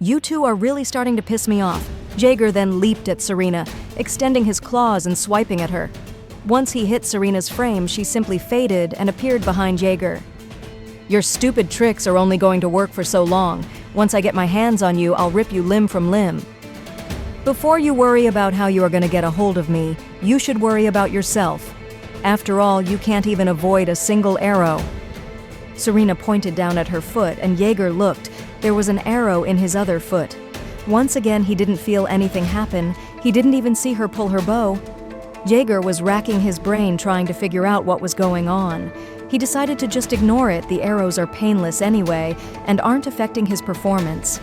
You two are really starting to piss me off. Jager then leaped at Serena, extending his claws and swiping at her. Once he hit Serena's frame, she simply faded and appeared behind Jager. Your stupid tricks are only going to work for so long. Once I get my hands on you, I'll rip you limb from limb. Before you worry about how you are going to get a hold of me, you should worry about yourself. After all, you can't even avoid a single arrow. Serena pointed down at her foot, and Jager looked. There was an arrow in his other foot. Once again, he didn't feel anything happen. He didn't even see her pull her bow. Jager was racking his brain trying to figure out what was going on. He decided to just ignore it. The arrows are painless anyway and aren't affecting his performance.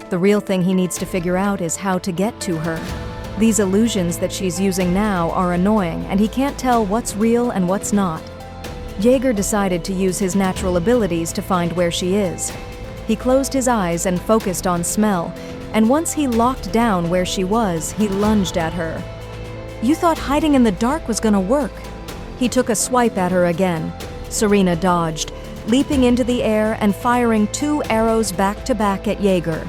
The real thing he needs to figure out is how to get to her. These illusions that she's using now are annoying, and he can't tell what's real and what's not. Jager decided to use his natural abilities to find where she is. He closed his eyes and focused on smell, and once he locked down where she was, he lunged at her. You thought hiding in the dark was gonna work. He took a swipe at her again. Serena dodged, leaping into the air and firing 2 arrows back to back at Jager.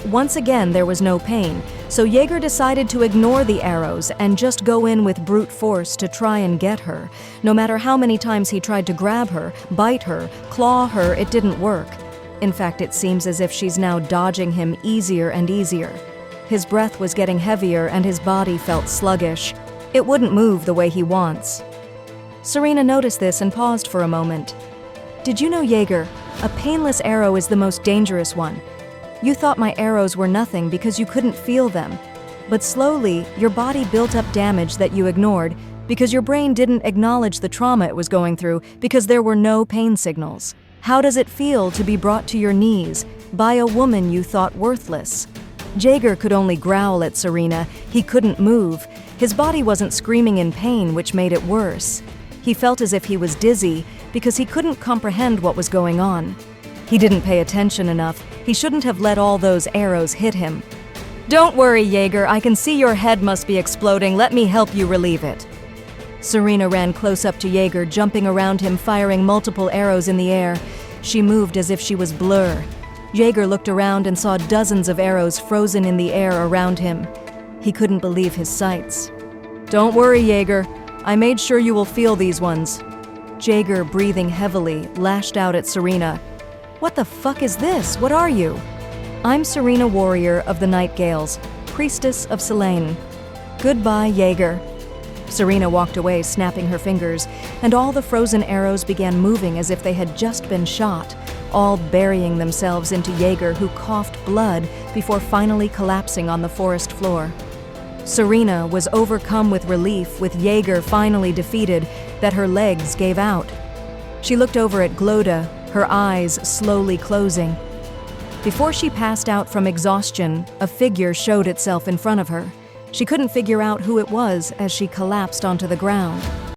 Once again, there was no pain, so Jager decided to ignore the arrows and just go in with brute force to try and get her. No matter how many times he tried to grab her, bite her, claw her, it didn't work. In fact, it seems as if she's now dodging him easier and easier. His breath was getting heavier and his body felt sluggish. It wouldn't move the way he wants. Serena noticed this and paused for a moment. Did you know, Jager, a painless arrow is the most dangerous one? You thought my arrows were nothing because you couldn't feel them. But slowly, your body built up damage that you ignored because your brain didn't acknowledge the trauma it was going through because there were no pain signals. How does it feel to be brought to your knees by a woman you thought worthless? Jager could only growl at Serena. He couldn't move. His body wasn't screaming in pain, which made it worse. He felt as if he was dizzy because he couldn't comprehend what was going on. He didn't pay attention enough. He shouldn't have let all those arrows hit him. Don't worry, Jager. I can see your head must be exploding. Let me help you relieve it. Serena ran close up to Jager, jumping around him, firing multiple arrows in the air. She moved as if she was blur. Jager looked around and saw dozens of arrows frozen in the air around him. He couldn't believe his sights. Don't worry, Jager. I made sure you will feel these ones. Jager, breathing heavily, lashed out at Serena. What the fuck is this? What are you? I'm Serena, warrior of the Nightingales, Priestess of Selene. Goodbye, Jager. Serena walked away, snapping her fingers, and all the frozen arrows began moving as if they had just been shot, all burying themselves into Jager, who coughed blood before finally collapsing on the forest floor. Serena was overcome with relief, with Jager finally defeated, that her legs gave out. She looked over at Gloda, her eyes slowly closing. Before she passed out from exhaustion, a figure showed itself in front of her. She couldn't figure out who it was as she collapsed onto the ground.